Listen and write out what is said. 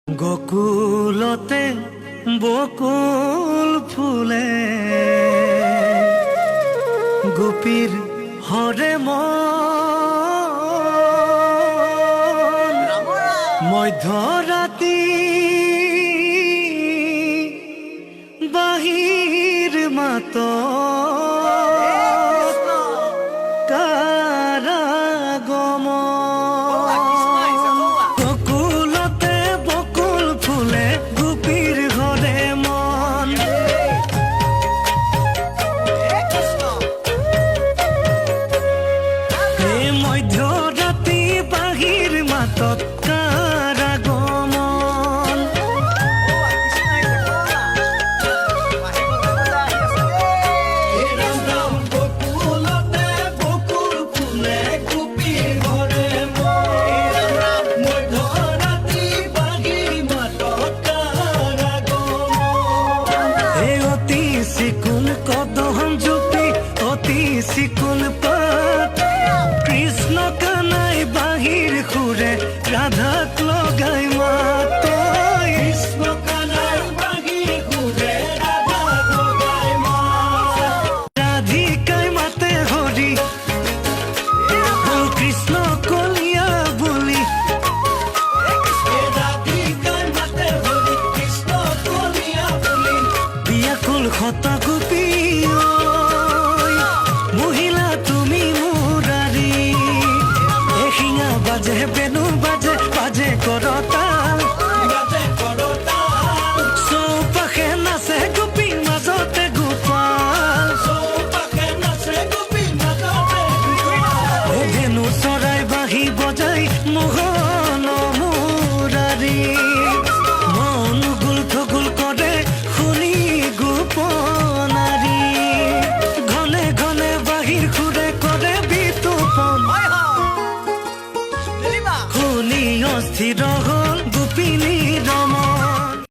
গোকুলতে বকুল ফুলে গোপীর হরে মধ্যরাতি বাহির মাত सिकुल पात कृष्ण कानाई बाहिर खुरे राधा लगाई मात कृष्ण कानाई बाहिर खुरे राधा लगाई मात राधिकाई माते हरि कृष्ण कलिया बोली राधिकाई माते हरि कृष्ण कलिया बोली बियाकुल खता गोपी बाजे बेनु बाजे बाजे करताल चौपाखे नाचे गोपी মাজতে গোপাল ধেনু চৰাই বাঁহী বজাই মোহন মুৰাৰী মন গুল থগুল কৰে শুনি গোপনাৰী ঘনে ঘনে বাহিৰ সুৰে কৰে বিতুপন অস্থিৰ